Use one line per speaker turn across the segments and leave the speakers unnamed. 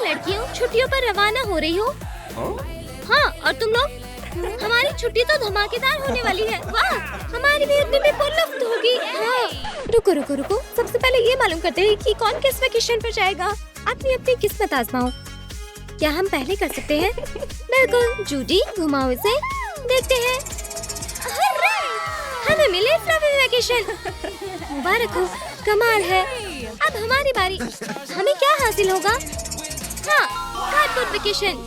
लड़कियों छुट्टियों पर रवाना हो रही हो? हाँ, और तुम लोग? हमारी छुट्टी तो धमाकेदार होने वाली है। वाह, हमारी भी इतनी भी लुफ्त होगी। हाँ। रुको रुको रुको, सबसे पहले ये मालूम करते हैं कि कौन किस वेकेशन पर जाएगा। अपनी अपनी किस्मत आजमाओ। क्या हम पहले कर सकते हैं? बिल्कुल, जूडी घुमाओ इसे, देखते हैं। हमें मिले फ्लफी वेकेशन। मुबारक हो, कमाल है। अब हमारी बारी। हमें क्या हासिल होगा? हाँ, कार्डबोर्ड वेकेशन,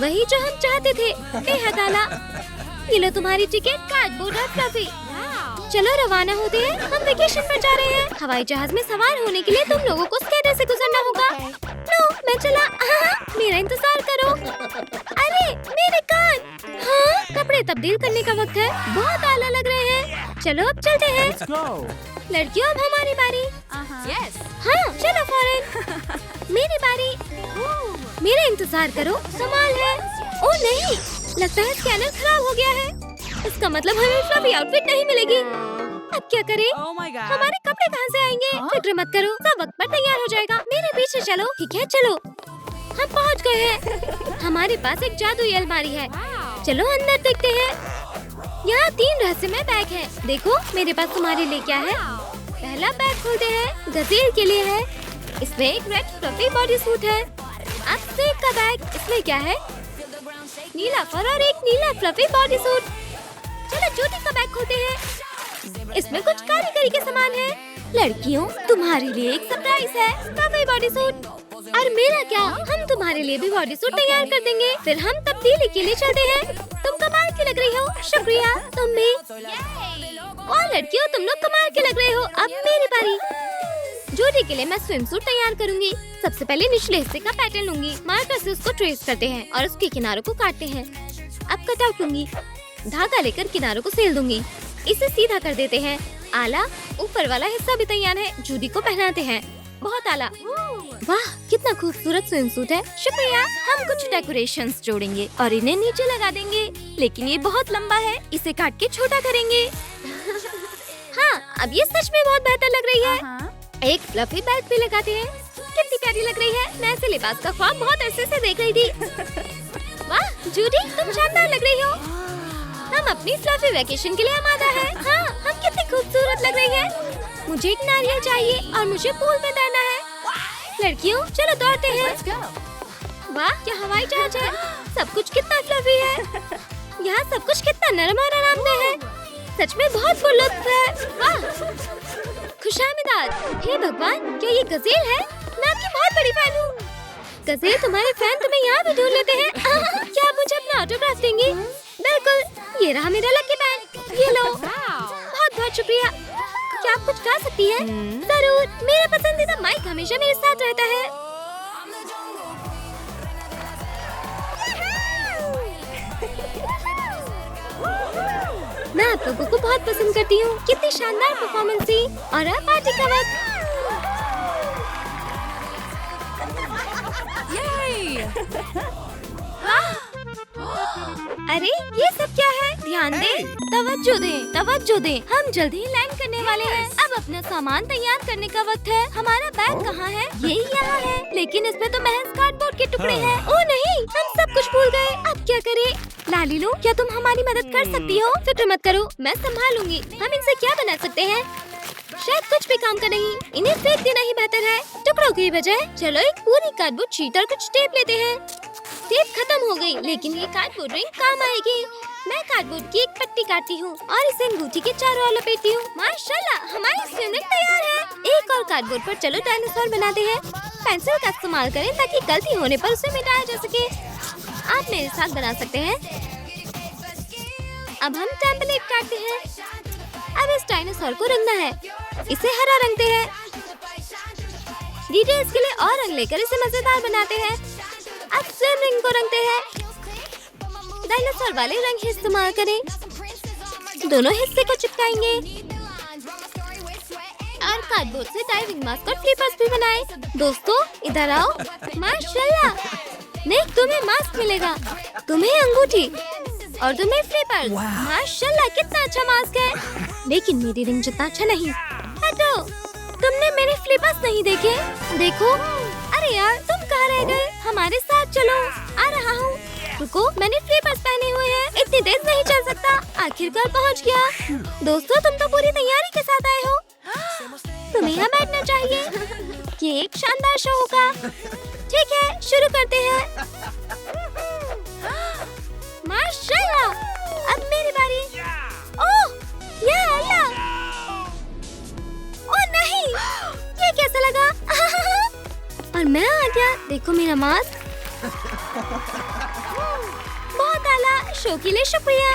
वही जो हम चाहते थे। बेहद आला। ये लो तुम्हारी टिकट, कार्डबोर्ड और फ्लफी। चलो रवाना होते हैं, हम वेकेशन पर जा रहे हैं। हवाई जहाज में सवार होने के लिए तुम लोगों को स्कैनर से गुजरना होगा। नो, मैं चला। मेरा इंतजार करो। अरे मेरे कान। हाँ, कपड़े तब्दील करने का वक्त है। बहुत आला लग रहे हैं। चलो अब चलते हैं। लड़कियों, अब हमारी बारी। हाँ, चलो फौरन। मेरी बारी। मेरा इंतजार करो, कमाल है। ओह नहीं, लगता है स्कैनर खराब हो गया है। इसका मतलब हमें फ्लफी आउटफिट नहीं मिलेगी। अब क्या करें? हमारे कपड़े कहाँ से आएंगे? फिक्र मत करो, सब वक्त पर तैयार हो जाएगा। मेरे पीछे चलो। ठीक है, चलो। हम पहुँच गए हैं। हमारे पास एक जादुई अलमारी है। चलो अंदर देखते हैं। यहाँ 3 रहस्यमय बैग हैं। देखो मेरे पास तुम्हारे लिए क्या है। पहला बैग खोलते हैं, गजेल के लिए है। इसमें एक रेड फ्लफी बॉडी सूट है। अब सेब का बैग, इसमें क्या है? नीला फर और एक नीला फ्लफी बॉडी सूट। चलो जूडी का बैग खोलते हैं। इसमें कुछ कारीगरी के सामान है। लड़कियों, तुम्हारे लिए एक सरप्राइज है, फ्लफी बॉडी सूट। और मेरा क्या? हम तुम्हारे लिए भी बॉडी सूट तैयार कर देंगे। फिर हम तब्दीली के लिए चलते हैं। तुम कमाल की लग रही हो। शुक्रिया, तुम भी। और लड़कियों, तुम लोग कमाल के लग रहे हो। अब मेरी बारी। जूडी के लिए मैं स्विम सूट तैयार करूंगी। सबसे पहले निचले हिस्से का पैटर्न लूंगी। मार्कर से उसको ट्रेस करते हैं और उसके किनारों को काटते हैं। अब कटआउट लूंगी। धागा लेकर किनारों को सिल दूंगी। इसे सीधा कर देते हैं। आला, ऊपर वाला हिस्सा भी तैयार है। जूडी को पहनाते हैं। बहुत आला। वाह, कितना खूबसूरत स्विम सूट है। शुक्रिया। हम कुछ डेकोरेशंस जोड़ेंगे और इन्हें नीचे लगा देंगे। लेकिन ये बहुत लंबा है, इसे काट के छोटा करेंगे। हाँ, अब ये सच में बहुत बेहतर लग रही है। एक फ्लफी बेल्ट भी लगाते हैं। कितनी प्यारी लग रही है। मैं ऐसे लिबास का ख्वाब बहुत अरसे से देख रही थी। वाह जूडी, तुम शानदार लग रही हो। हम अपनी फ्लफी वेकेशन के लिए आमादा है। हाँ, हम कितनी खूबसूरत लग रही है। मुझे एक नारियल चाहिए और मुझे पूल में तैरना है। लड़कियों, चलो दौड़ते हैं। वाह, क्या हवाई जहाज है। सब कुछ कितना फ्लफी है। यहाँ सब कुछ कितना नरम और आरामदेह है। सच में बहुत पुरलुत्फ है। वाह, खुशामदीद। हे भगवान, क्या ये गजेल है? मैं आपकी बहुत बड़ी फैन हूँ। गजेल, तुम्हारे फैन तुम्हें यहाँ भी ढूंढ लेते हैं। क्या आप मुझे अपना ऑटोग्राफ देंगी? बिल्कुल, ये रहा मेरा लकी बैग। ये लो। बहुत बहुत शुक्रिया। क्या आप कुछ गा सकती हैं? जरूर, मेरा पसंदीदा माइक हमेशा मेरे साथ रहता है। मैं आप लोगों को बहुत पसंद करती हूँ। कितनी शानदार परफॉर्मेंस थी। और अब पार्टी का वक्त। अरे ये सब क्या है? ध्यान दें, तवज्जो दें, तवज्जो दें। हम जल्दी ही लैंड करने वाले हैं। अब अपना सामान तैयार करने का वक्त है। हमारा बैग कहाँ है? यही यहाँ है, लेकिन इसमें तो महज कार्डबोर्ड के टुकड़े हैं। ओह नहीं, हम सब कुछ भूल गए। अब क्या करें? लालीलू, क्या तुम हमारी मदद कर सकती हो? फिक्र मत करो, मैं संभालूंगी। हम इनसे क्या बना सकते हैं? शायद कुछ भी काम का नहीं। इन्हें फेंक देना ही बेहतर है, टुकड़ों की बजाय। चलो एक पूरी कार्डबोर्ड शीट और कुछ टेप लेते हैं। टेप खत्म हो गई, लेकिन ये कार्डबोर्ड रिंग काम आएगी। मैं कार्डबोर्ड की एक पट्टी काटती हूँ और इसे अंगूठी के चारों ओर लपेटती हूँ। माशाल्लाह, हमारी स्विम रिंग तैयार है। एक और कार्डबोर्ड पर चलो डायनासोर बनाते हैं। पेंसिल का इस्तेमाल करें ताकि गलती होने पर उसे मिटाया जा सके। आप मेरे साथ बना सकते हैं। अब हम टेम्पलेट काटते हैं। अब इस डायनासोर को रंगना है। इसे हरा रंगते हैं। डिटेल्स के लिए और रंग लेकर इसे मजेदार बनाते हैं। अब स्विम रिंग को रंगते हैं। डायनासोर वाले रंग इस्तेमाल करें। दोनों हिस्से को चिपकाएंगे और कार्डबोर्ड से डाइविंग मास्क और फ्लिपर्स भी बनाए। दोस्तों इधर आओ। माशाल्लाह, नहीं तुम्हें मास्क मिलेगा, तुम्हें अंगूठी और तुम्हें फ्लिपर्स। माशाल्लाह, कितना अच्छा मास्क है, लेकिन मेरी रिंग जितना अच्छा नहीं। हटो, तुमने मेरे फ्लिपर्स नहीं देखे? देखो। अरे यार, तुम कहाँ रह गए? हमारे साथ चलो। आ रहा हूँ। रुको, मैंने फ्लीपर्स पहने हुए हैं। इतनी तेज नहीं चल सकता। आखिरकार पहुँच गया। दोस्तों, तुम तो पूरी तैयारी के साथ आए हो। तुम्हें यहाँ बैठना चाहिए। ये एक शानदार शो होगा। ठीक है, शुरू करते हैं। माशाल्लाह, अब मेरी बारी। ओह, या अल्लाह! ओह नहीं, ये कैसा लगा? और मैं आ गया। देखो मेरा मास्क। बहुत आला, शो के लिए शुक्रिया।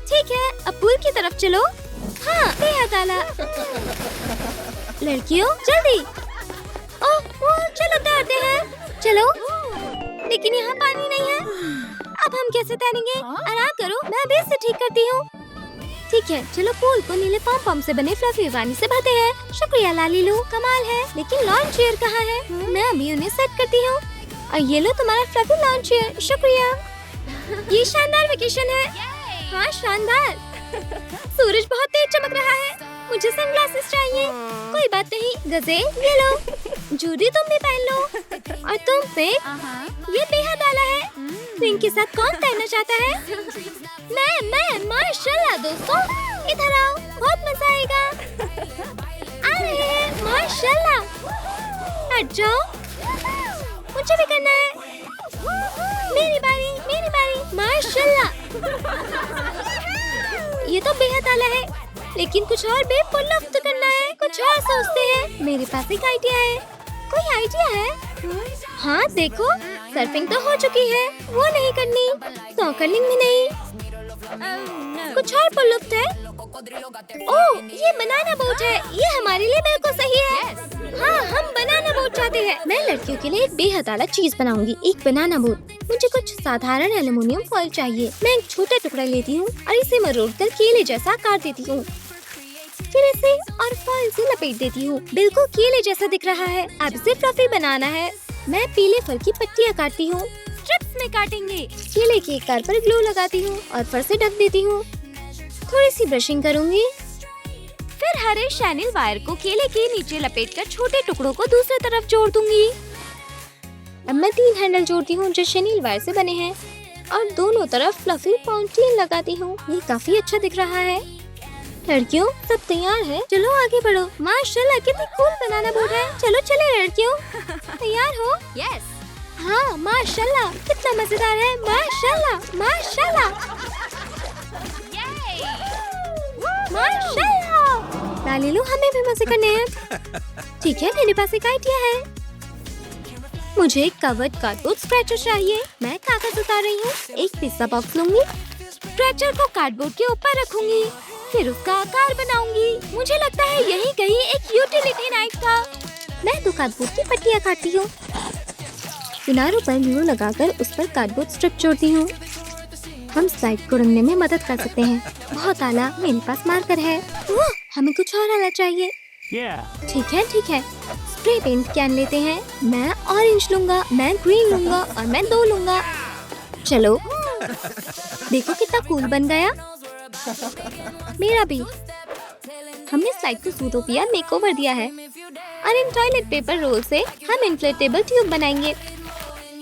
ठीक है, अब पूल की तरफ चलो। हाँ, बेहद आला। लड़कियों, जल्दी। ओह, चलो तैरते हैं। चलो। लेकिन यहाँ पानी नहीं है। अब हम कैसे तैरेंगे? आराम करो, मैं अभी इसे ठीक करती हूँ। ठीक है, चलो पूल को नीले पॉम से बने फ्लफी पानी से भरते हैं। शुक्रिया लालीलू, कमाल है। लेकिन लॉन चेयर कहाँ है? मैं अभी उन्हें सेट करती हूँ। और ये लो तुम्हारा फ्लफी लॉन चेयर। शुक्रिया। ये शानदार वेकेशन है। हाँ, शानदार। सूरज बहुत तेज चमक रहा है। मुझे सनग्लासेस चाहिए। कोई बात नहीं, गजे ये लो। जूडी, तुम भी पहन लो। और तुम पे ये बेहद आला है। रिंग के साथ कौन तैरना चाहता है? मैं माशाल्लाह दोस्तों, इधर आओ, बहुत मजा आएगा। आ रहे हैं, माशाल्लाह। हट जाओ, मुझे भी करना है। मेरी बारी, मेरी बारी। माशाल्लाह, ये तो बेहद आला है। लेकिन कुछ और भी पुल-अप करना है। कुछ और सोचते हैं। मेरे पास एक आइडिया है। कोई आइडिया है? हाँ देखो, सर्फिंग तो हो चुकी है, वो नहीं करनी। स्नॉर्कलिंग भी नहीं। कुछ और पुल-अप है। ओह, ये बनाना बोट है। ये हमारे लिए बिल्कुल सही है। हाँ, हम बनाना बोट चाहते हैं। मैं लड़कियों के लिए एक बेहद आला चीज बनाऊंगी, एक बनाना बोट। मुझे कुछ साधारण एल्युमिनियम फॉइल चाहिए। मैं एक छोटा टुकड़ा लेती हूँ और इसे मरोड़कर केले जैसा काट देती हूँ। फिर इसे और फॉइल से लपेट देती हूँ। बिल्कुल केले जैसा दिख रहा है। अब इसे फ्लफी बनाना है। मैं पीले फल की पत्तियाँ काटती हूँ। स्ट्रिप्स में काटेंगे। केले के आकार पर ग्लू लगाती हूँ और फर से ढक देती हूँ। थोड़ी सी ब्रशिंग करूँगी। फिर हरे शैनिल वायर को केले के नीचे लपेटकर छोटे टुकड़ों को दूसरी तरफ जोड़ दूंगी। अब मैं 3 हैंडल जोड़ती हूँ जो शैनिल वायर से बने हैं और दोनों तरफ फ्लफी पाउंटेन लगाती हूँ। ये काफी अच्छा दिख रहा है। लड़कियों, सब तैयार है? चलो आगे बढ़ो। माशाल्लाह, कितनी कूल बनाना बोट है। चलो चले लड़कियों, तैयार हो? यस। हाँ, माशाल्लाह, कितना मजेदार है। माशाल्लाह, माशाल्लाह, माशाल्लाह। लालीलू, हमें भी मजे करने हैं। ठीक है, मेरे पास एक आइडिया है। मुझे एक कवर्ड कार्डबोर्ड स्क्रैचर चाहिए। मैं कागज उतार रही हूँ। एक पिज्जा बॉक्स लूंगी। स्क्रैचर को कार्डबोर्ड के ऊपर रखूंगी। फिर उसका आकार बनाऊंगी। मुझे लगता है यही कहीं एक यूटिलिटी नाइफ था। मैं तो कार्डबोर्ड की पट्टियाँ काटती हूँ। किनारों पर ग्लू लगाकर उस पर कार्डबोर्ड स्ट्रिप जोड़ती हूँ। हम स्लाइड को रंगने में मदद कर सकते हैं। बहुत आला, मेरे पास मार्कर है। हमें कुछ और आला चाहिए। ठीक है, ठीक है। स्प्रे पेंट कैन लेते हैं। मैं ऑरेंज लूंगा, मैं ग्रीन लूंगा और मैं 2 लूंगा। चलो, देखो कितना कूल बन गया। मेरा भी। हमने स्लाइड को सूटोपिया मेकओवर दिया है और इन टॉयलेट पेपर रोल से हम इन्फ्लेटेबल ट्यूब बनाएंगे।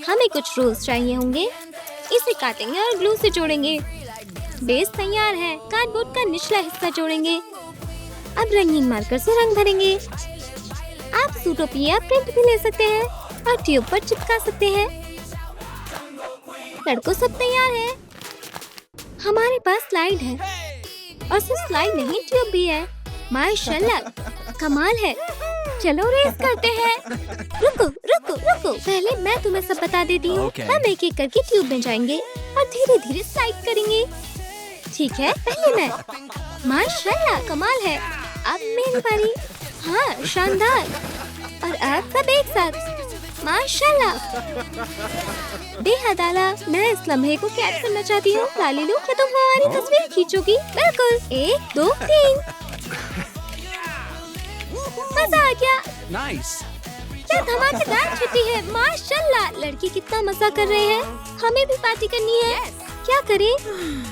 हमें कुछ रोल्स चाहिए होंगे। इसे काटेंगे और ग्लू से जोड़ेंगे। बेस तैयार है। कार्डबोर्ड का निचला हिस्सा जोड़ेंगे। अब रंगीन मार्कर से रंग भरेंगे। आप सूटोपिया प्रिंट भी ले सकते हैं और ट्यूब पर चिपका सकते हैं। लड़कों, सब तैयार है। हमारे पास स्लाइड है और सिर्फ स्लाइड नहीं, ट्यूब भी है। माशाल्लाह, कमाल है। चलो रेस करते हैं। रुको रुको रुको, पहले मैं तुम्हें सब बता देती हूँ। हम एक एक करके ट्यूब में जाएंगे और धीरे धीरे स्लाइड करेंगे। ठीक है, पहले मैं। माशाल्लाह, कमाल है। अब मेरी बारी। हाँ, शानदार। और अब सब एक साथ। माशाल्लाह, बेहद आला। मैं इस लम्हे को कैद करना चाहती हूँ। लालीलू, क्या तुम हमारी तस्वीर खींचोगी? बिल्कुल। 1 2 3। मजा आ गया।
Nice.
क्या धमाकेदार छुट्टी है। माशाल्लाह, लड़के कितना मजा कर रहे हैं। हमें भी पार्टी करनी है। क्या करें?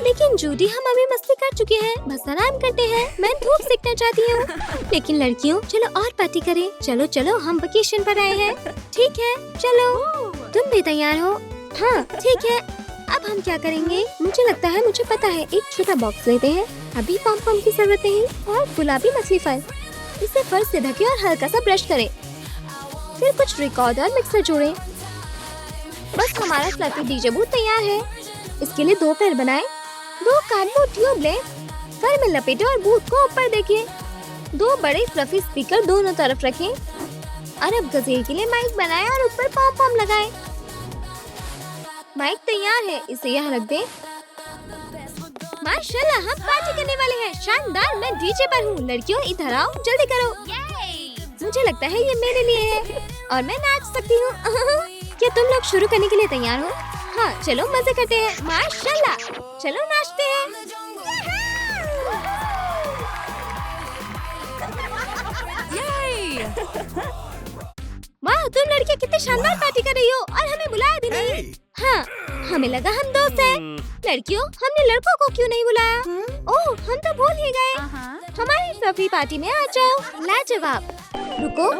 लेकिन जूडी, हम अभी मस्ती कर चुके हैं। बस आराम करते हैं। मैं धूप सीखना चाहती हूँ। लेकिन लड़कियों, चलो और पार्टी करें। चलो चलो, हम वेकेशन पर आए हैं। ठीक है, चलो। तुम भी तैयार हो? हाँ ठीक है। अब हम क्या करेंगे? मुझे लगता है मुझे पता है। एक छोटा बॉक्स लेते हैं। अभी पॉम पॉम की जरूरत नहीं और गुलाबी मछली फल। इसे फर्श से ढकें और हल्का सा ब्रश करें। फिर कुछ रिकॉर्ड और मिक्सर जोड़ें। बस हमारा फ्लफी डीजे बूथ तैयार है। इसके लिए 2 पैर बनाएं। 2 कार्डबोर्ड ट्यूब लें। फर में लपेटें और बूथ को ऊपर देखें। 2 बड़े फ्लफी स्पीकर दोनों तरफ रखें और अब गजेल के लिए माइक बनाएं और ऊपर पॉम पॉम लगाएं। माइक तैयार है, इसे यहाँ रख दें। माशाल्लाह, हम पार्टी करने वाले हैं। शानदार, मैं डीजे पर हूँ। लड़कियों इधर आओ, जल्दी करो। मुझे लगता है ये मेरे लिए है और मैं नाच सकती हूँ। क्या तुम लोग शुरू करने के लिए तैयार हो? हाँ चलो मजे करते हैं। माशाल्लाह, चलो नाचते हैं। वाह, तुम लड़कियाँ कितनी शानदार पार्टी कर रही हो और हमें बुलाया भी नहीं। हाँ, हमें लगा हम दोस्त हैं। लड़कियों, हमने लड़कों को क्यों नहीं बुलाया? ओह, हम तो भूल ही गए। हमारी फ्लफी पार्टी में आ जाओ। लाजवाब। रुको,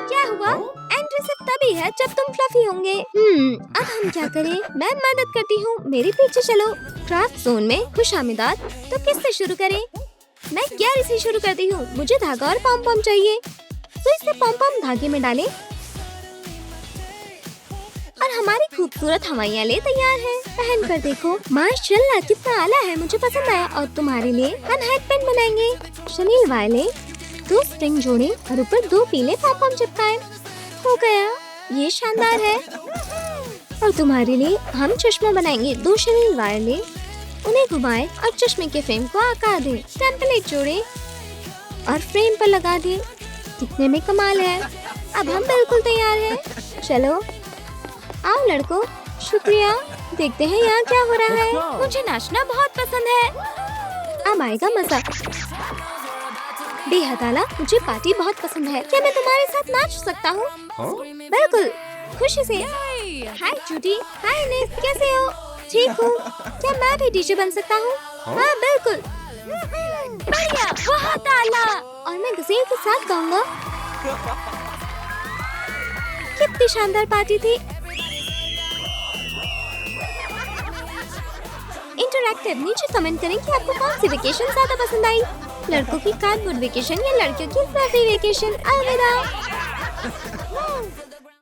क्या हुआ? एंट्री सिर्फ तभी है जब तुम फ्लफी होंगे। अब हम क्या करें? मैं मदद करती हूँ, मेरे पीछे चलो। क्राफ्ट जोन में खुशामदीद। तो किससे शुरू करें? मैं गैरी से शुरू करती हूँ। मुझे धागा और पॉम पॉम चाहिए, तो इसे पॉम पॉम धागे में डालें और हमारी खूबसूरत हवाइयाँ ले तैयार है। पहन कर देखो। माशाल्लाह, कितना आला है, मुझे पसंद आया। और तुम्हारे लिए हम हेडबैंड बनाएंगे। शनील वाले 2 स्प्रिंग जोड़े और ऊपर 2 पीले पॉम पॉम चिपकाए। हो गया, ये शानदार है। और तुम्हारे लिए हम चश्मा बनाएंगे। 2 शनील वाले, उन्हें घुमाए और चश्मे के फ्रेम को आकार दें। टेम्पलेट जोड़े और फ्रेम पर लगा दें। दिखने में कमाल है। अब हम बिल्कुल तैयार हैं। चलो आओ लड़कों। शुक्रिया। देखते हैं यहाँ क्या हो रहा है। मुझे नाचना बहुत पसंद है। अब आएगा मजा। बेहद आला, मुझे पार्टी बहुत पसंद है। क्या मैं तुम्हारे साथ नाच सकता हूँ? बिल्कुल, खुशी से। हाय जूडी। हाय निक, कैसे हो? ठीक हूँ। क्या मैं भी डीजे बन सकता हूँ? हाँ बिल्कुल। बढ़िया, बहुत आला। और मैं गज़ेल के साथ गाऊंगा। कितनी शानदार पार्टी थी। इंटरैक्टिव। नीचे कमेंट करें कि आपको कौन सी वेकेशन ज्यादा पसंद आई। लड़कों की कार्डबोर्ड वेकेशन या लड़कियों की फ्लफी वेकेशन। अलविदा।